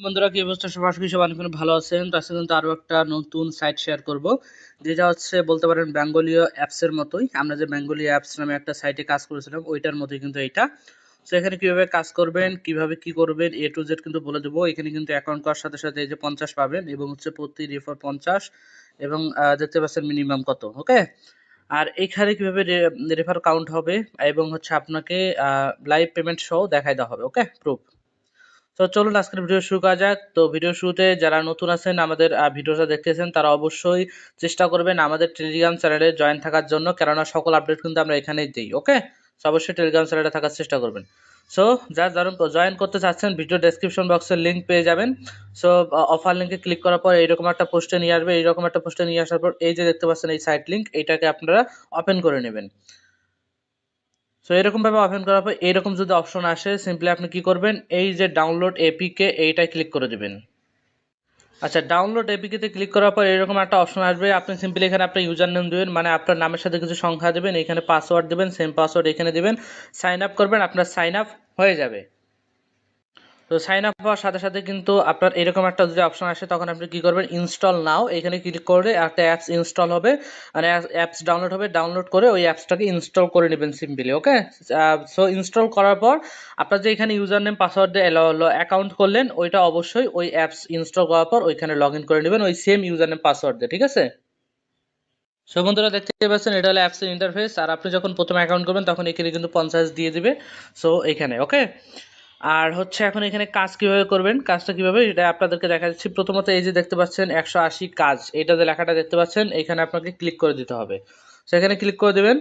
বন্ধুরা, কি অবস্থা? সবার আশা করি সবাই অনেক ভালো আছেন। তো আজকে কিন্তু আরো একটা নতুন সাইট শেয়ার করব, যেটা হচ্ছে বলতে পারেন বেঙ্গলীয় অ্যাপস এর মতোই। আমরা যে বেঙ্গলীয় অ্যাপস নামে একটা সাইটে কাজ করেছিলাম ওইটার মতোই কিন্তু এইটা। তো এখানে কিভাবে কাজ করবেন, কিভাবে কি করবেন, এ টু জেড কিন্তু বলে দেবো। এখানে কিন্তু অ্যাকাউন্ট করার সাথে সাথে এই যে 50 পাবেন এবং হচ্ছে প্রতি রেফার 50 এবং দেখতে পাচ্ছেন মিনিমাম কত। ওকে, আর এইখানে কিভাবে রেফার কাউন্ট হবে এবং হচ্ছে আপনাকে লাইভ পেমেন্ট সহ দেখাই দেওয়া হবে। ওকে, প্রুফ। তো চলুন আজকের ভিডিও শুরু করা যাক। তো ভিডিও শুরুতে যারা নতুন আছেন আমাদের ভিডিওটা দেখতেছেন তারা অবশ্যই চেষ্টা করবেন আমাদের টেলিগ্রাম চ্যানেলে জয়েন থাকার জন্য, কেননা সকল আপডেট কিন্তু আমরা এখানেই দিই। ওকে, তো অবশ্যই টেলিগ্রাম চ্যানেলে থাকার চেষ্টা করবেন। সো যারা জয়েন করতে চাচ্ছেন ভিডিও ডেসক্রিপশন বক্সের লিঙ্ক পেয়ে যাবেন। সো অফার লিঙ্কে ক্লিক করার পর এইরকম একটা পোস্টে নিয়ে আসবে। এইরকম একটা পোস্টে নিয়ে আসার পর এই যে দেখতে পাচ্ছেন এই সাইট লিঙ্ক, এইটাকে আপনারা ওপেন করে নেবেন। সো এরকম ভাবে ওপেন করার পর এইরকম যদি অপশন আসে, সিম্পলি আপনি কি করবেন, এই যে ডাউনলোড এপিকে এইটাই ক্লিক করে দিবেন। আচ্ছা, ডাউনলোড এপিকে তে ক্লিক করার পর এরকম একটা অপশন আসবে। আপনি সিম্পলি এখানে আপনার ইউজার নেম দিবেন, মানে আপনার নামের সাথে কিছু সংখ্যা দিবেন, এখানে পাসওয়ার্ড দিবেন, সেম পাসওয়ার্ড এখানে দিবেন, সাইন আপ করবেন, আপনার সাইন আপ হয়ে যাবে। তো সাইন আপ হওয়ার সাথে সাথে কিন্তু আপনার এরকম একটা যদি অপশন আসে, তখন আপনি কি করবেন, ইনস্টল নাও এখানে ক্লিক করে একটা অ্যাপস ইনস্টল হবে, মানে অ্যাপস ডাউনলোড হবে। ডাউনলোড করে ওই অ্যাপসটাকে ইনস্টল করে নেবেন সিম্পলি। ওকে, সো ইনস্টল করার পর আপনার যে এখানে ইউজার নেম পাসওয়ার্ড দিয়ে অ্যাকাউন্ট করলেন, ওইটা অবশ্যই ওই অ্যাপস ইনস্টল করার পর ওইখানে লগ ইন করে নেবেন ওই সেম ইউজার নেম পাসওয়ার্ড দিয়ে। ঠিক আছে? সো বন্ধুরা, দেখতে পাচ্ছেন এটা হলো অ্যাপসের ইন্টারফেস। আর আপনি যখন প্রথমে অ্যাকাউন্ট করবেন তখন এখানে কিন্তু 50 দিয়ে দিবে। সো এখানে ওকে। আর হচ্ছে এখন এখানে কাজ কিভাবে করবেন, কাজটা কিভাবে এটা আপনাদেরকে দেখা যাচ্ছে। প্রথমত এই যে দেখতে পাচ্ছেন 180 কাজ, এটা যে লেখাটা দেখতে পাচ্ছেন এখানে আপনাকে ক্লিক করে দিতে হবে। সেখানে ক্লিক করে দেবেন।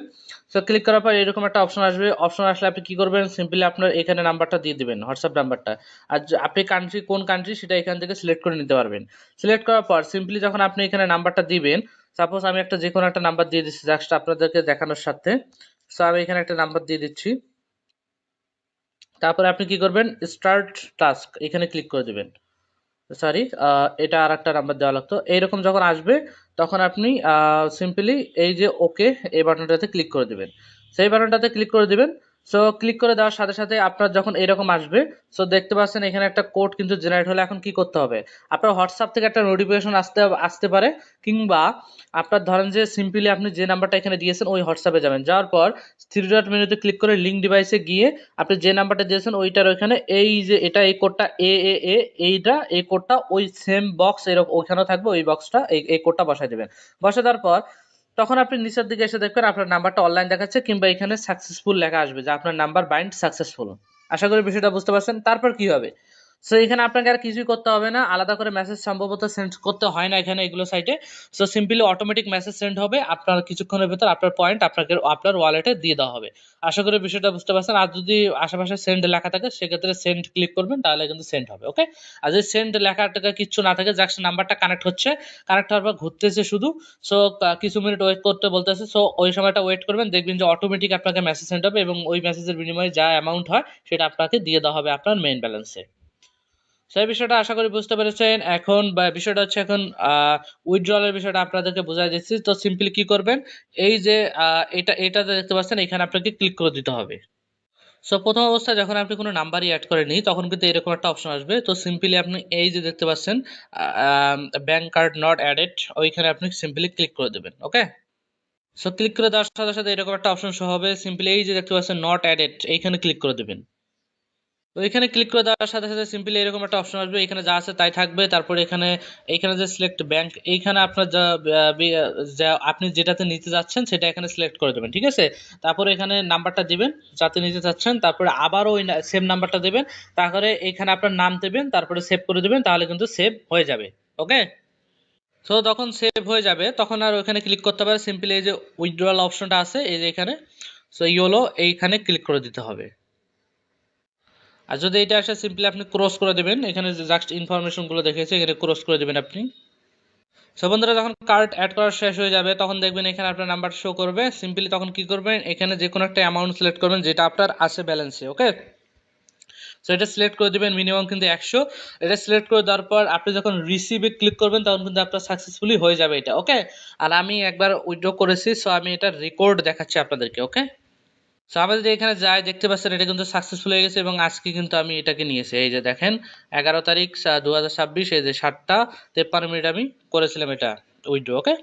সো ক্লিক করার পর এরকম একটা অপশন আসবে। অপশন আসলে আপনি কি করবেন, সিম্পলি আপনার এখানে নাম্বারটা দিয়ে দিবেন, হোয়াটসঅ্যাপ নাম্বারটা। আর আপনি কান্ট্রি কোন কান্ট্রি সেটা এখান থেকে সিলেক্ট করে নিতে পারবেন। সিলেক্ট করার পর সিম্পলি যখন আপনি এখানে নাম্বারটা দিবেন, সাপোজ আমি একটা যে কোনো একটা নাম্বার দিয়ে দিচ্ছি জাস্ট আপনাদেরকে দেখানোর সাথে। সো আমি এখানে একটা নাম্বার দিয়ে দিচ্ছি। তারপরে আপনি কি করবেন, স্টার্ট টাস্ক এখানে ক্লিক করে দিবেন। সরি, এটা আর একটা নাম্বার দেওয়া লাগতো। এইরকম যখন আসবে তখন আপনি সিম্পলি এই যে ওকে এই বাটনটাতে ক্লিক করে দিবেন। সেই বাটনটাতে ক্লিক করে দিবেন। সো ক্লিক করে দেওয়ার সাথে সাথে আপনার যখন এরকম আসবে, সো দেখতে পাচ্ছেন এখানে একটা কোড কিন্তু জেনারেট হলে এখন কি করতে হবে, আপনার হোয়াটসঅ্যাপ থেকে একটা নোটিফিকেশন আসতে আসতে পারে, কিংবা আপনার ধরেন যে সিম্পলি আপনি যে নাম্বারটা এখানে দিয়েছেন ওই হোয়াটসঅ্যাপে যাবেন, যাওয়ার পর থ্রি ডট মেনুতে ক্লিক করে লিঙ্ক ডিভাইসে গিয়ে আপনি যে নাম্বারটা দিয়েছেন ওইটার ওইখানে এই যে এটা এই কোডটা এইটা এই কোডটা ওই সেম বক্স এরকম ওইখানেও থাকবে, ওই বক্সটা এই কোডটা বসাই দেবেন। বসে দেওয়ার পর তখন আপনি নিচের দিকে এসে দেখবেন আপনার নাম্বারটা অনলাইন দেখাচ্ছে, কিংবা এখানে সাকসেসফুল লেখা আসবে যে আপনার নাম্বার বাইন্ড সাকসেসফুল। আশা করি বিষয়টা বুঝতে পারছেন। তারপর কি হবে, সো এখানে আপনাকে আর কিছুই করতে হবে না, আলাদা করে মেসেজ সম্ভবত সেন্ড করতে হয় না এখানে এগুলো সাইটে। So simply automatic message send হবে আপনার কিছুক্ষণের ভেতর, আপনার পয়েন্ট আপনাকে আপনার ওয়ালেটে দিয়ে দেওয়া হবে। আশা করি বিষয়টা বুঝতে পারছেন। আর যদি আশেপাশে সেন্ড লেখা থাকে সেক্ষেত্রে সেন্ড ক্লিক করবেন, তাহলে কিন্তু সেন্ড হবে। ওকে, আর যদি সেন্ড লেখাটা কিচ্ছু না থাকে, জাস্ট নাম্বারটা কানেক্ট হচ্ছে, কানেক্ট হওয়ার পর ঘুরতেছে শুধু। সো কিছু মিনিট ওয়েট করতে বলতেছে, সো ওই সময়টা ওয়েট করবেন, দেখবেন যে অটোমেটিক আপনাকে মেসেজ সেন্ড হবে এবং ওই মেসেজের বিনিময়ে যা অ্যামাউন্ট হয় সেটা আপনাকে দিয়ে দেওয়া হবে আপনার মেইন ব্যালেন্সে। সেই বিষয়টা আশা করি বুঝতে পেরেছেন। এখন বিষয়টা হচ্ছে এখন উইথড্রলের বিষয়টা আপনাদেরকে বোঝাই দিচ্ছি। তো সিম্পলি কি করবেন, এই যে এটাতে দেখতে পাচ্ছেন এখানে আপনাকে ক্লিক করে দিতে হবে। সো প্রথম অবস্থায় যখন আপনি কোনো নাম্বারই অ্যাড করেনি তখন কিন্তু এরকম একটা অপশন আসবে। তো সিম্পলি আপনি এই যে দেখতে পাচ্ছেন ব্যাংক কার্ড নট অ্যাডেড, ওইখানে আপনি সিম্পলি ক্লিক করে দেবেন। ওকে, সো ক্লিক করে দেওয়ার সাথে সাথে এরকম একটা অপশন শো হবে। সিম্পলি এই যে দেখতে পাচ্ছেন নট অ্যাডেড, এইখানে ক্লিক করে দেবেন। তো এখানে ক্লিক করে দেওয়ার সাথে সাথে সিম্পলি এরকম একটা অপশন আসবে, এখানে যা আছে তাই থাকবে। তারপরে এখানে যে সিলেক্ট ব্যাংক, এইখানে আপনার যা আপনি যেটাতে নিতে যাচ্ছেন সেটা এখানে সিলেক্ট করে দেবেন। ঠিক আছে, তারপরে এখানে নাম্বারটা দিবেন যাতে নিতে চাচ্ছেন, তারপরে আবারও ওই সেম নাম্বারটা দেবেন, তারপরে এখানে আপনার নাম দেবেন, তারপরে সেভ করে দেবেন, তাহলে কিন্তু সেভ হয়ে যাবে। ওকে, তো তখন সেভ হয়ে যাবে তখন আর ওখানে ক্লিক করতে হবে। সিম্পলি এই যে উইথড্রয়াল অপশনটা আছে এই যে এখানে, সো ইয়োলো এইখানে ক্লিক করে দিতে হবে। আর যদি এটা আসে সিম্পলি আপনি ক্রস করে দেবেন, এখানে যে জাস্ট ইনফরমেশনগুলো দেখেছে এখানে ক্রস করে দেবেন আপনি। সো বন্ধুরা, যখন কার্ড অ্যাড করা শেষ হয়ে যাবে তখন দেখবেন এখানে আপনার নাম্বার শো করবে। সিম্পলি তখন কি করবেন, এখানে যে কোনো একটা অ্যামাউন্ট সিলেক্ট করবেন যেটা আপনার আছে ব্যালেন্সে। ওকে, সো এটা সিলেক্ট করে দেবেন, মিনিমাম কিন্তু 100। এটা সিলেক্ট করে দেওয়ার পর আপনি যখন রিসিভে ক্লিক করবেন তখন কিন্তু আপনার সাকসেসফুলি হয়ে যাবে এটা। ওকে, আর আমি একবার উইথড্র করেছি, সো আমি এটা রেকর্ড দেখাচ্ছি আপনাদেরকে। ওকে, সো আমরা যদি এখানে যাই দেখতে পাচ্ছেন এটা কিন্তু সাকসেসফুল হয়ে গেছে এবং আজকে কিন্তু আমি এটাকে নিয়েছি। এই যে দেখেন 11 তারিখ 2026 এই যে 7টা 53 মিনিট আমি করেছিলাম এটা উইথড্র। ওকে,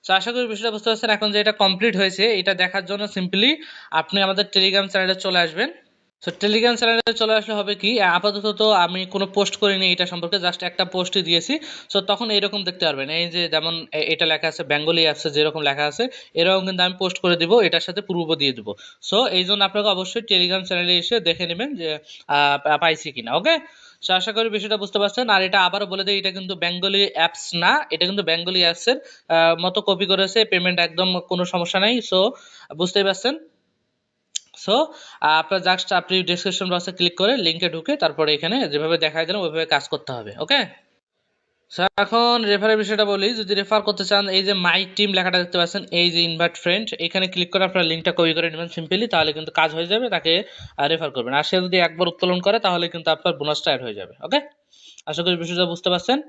তো আশা করি বিষয়টা বুঝতে পারছেন। এখন যে এটা কমপ্লিট হয়েছে এটা দেখার জন্য সিম্পলি আপনি আমাদের টেলিগ্রাম চ্যানেলে চলে আসবেন। সো টেলিগ্রাম চ্যানেলে চলে আসলে হবে কি, আপাতত তো আমি কোনো পোস্ট করিনি এটা সম্পর্কে, জাস্ট একটা পোস্টই দিয়েছি। সো তখন এরকম দেখতে পারবেন, এই যে যেমন এটা লেখা আছে বেঙ্গলি অ্যাপসে যেরকম লেখা আছে এরকম কিন্তু আমি পোস্ট করে দিব, এটার সাথে পূর্ব দিয়ে দিব। সো এই জন্য আপনাকে অবশ্যই টেলিগ্রাম চ্যানেলে এসে দেখে নেবেন যে পাইছি কিনা। ওকে, সো আশা করি বিষয়টা বুঝতে পারছেন। আর এটা আবারও বলে দিই, এটা কিন্তু বেঙ্গলি অ্যাপস না, এটা কিন্তু বেঙ্গলি অ্যাপসের মতো কপি করেছে, পেমেন্ট একদম কোনো সমস্যা নাই। সো বুঝতেই পারছেন। সো আপনার জাস্ট আপনি ডেসক্রিপশন বক্সে ক্লিক করে লিংকে ঢুকে তারপরে এখানে যেভাবে দেখায় দিলাম ওইভাবে কাজ করতে হবে। ওকে, সো এখন রেফারের বিষয়টা বলি। যদি রেফার করতে চান এই যে মাই টিম লেখাটা দেখতে পাচ্ছেন, এই যে ইনভাইট ফ্রেন্ড, এখানে ক্লিক করে আপনার লিঙ্কটা কপি করে নেবেন সিম্পলি, তাহলে কিন্তু কাজ হয়ে যাবে, তাকে রেফার করবেন। আর সে যদি একবার উত্তোলন করে তাহলে কিন্তু আপনার বোনাসটা অ্যাড হয়ে যাবে। ওকে, আশা করি বিষয়টা বুঝতে পারছেন।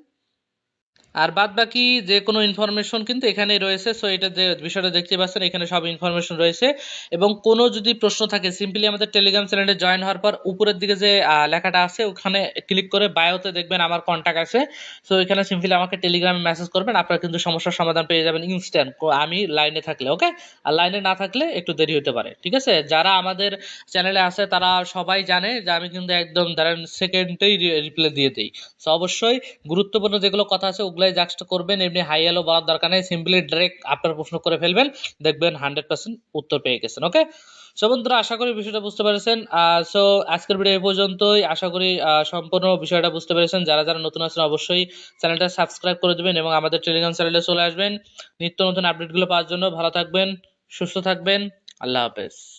আর বাদ বাকি যে কোনো ইনফরমেশন কিন্তু এখানেই রয়েছে। সো এটা যে বিষয়টা দেখতে পাচ্ছেন এখানে সব ইনফরমেশন রয়েছে। এবং কোনো যদি প্রশ্ন থাকে সিম্পলি আমাদের টেলিগ্রাম চ্যানেলে জয়েন হওয়ার পর উপরের দিকে যে লেখাটা আছে ওখানে ক্লিক করে বায়োতে দেখবেন আমার কন্টাক্ট আছে। সো এখানে সিম্পলি আমাকে টেলিগ্রামে মেসেজ করবেন, আপনারা কিন্তু সমস্যার সমাধান পেয়ে যাবেন ইনস্ট্যান্ট, আমি লাইনে থাকলে। ওকে, আর লাইনে না থাকলে একটু দেরি হতে পারে। ঠিক আছে, যারা আমাদের চ্যানেলে আছে তারা সবাই জানে যে আমি কিন্তু একদম ধরেন সেকেন্ডেই রিপ্লাই দিয়ে দিই। সো অবশ্যই গুরুত্বপূর্ণ যেগুলো কথা আছে ওগুলাই জাস্ট করবেন, এমনি হাই হ্যালো বলার দরকার নেই, সিম্পলি ডাইরেক্ট আপনার প্রশ্ন করে ফেলবেন, দেখবেন 100% উত্তর পেয়ে গেছেন। ওকে, সো বন্ধুরা আশা করি বিষয়টা বুঝতে পেরেছেন। সো আজকের ভিডিও এই পর্যন্তই, আশা করি সম্পূর্ণ বিষয়টা বুঝতে পেরেছেন। যারা যারা নতুন আছেন অবশ্যই চ্যানেলটা সাবস্ক্রাইব করে দেবেন এবং আমাদের টেলিগ্রাম চ্যানেলে চলে আসবেন নিত্য নতুন আপডেটগুলো পাওয়ার জন্য। ভালো থাকবেন, সুস্থ থাকবেন, আল্লাহ হাফেজ।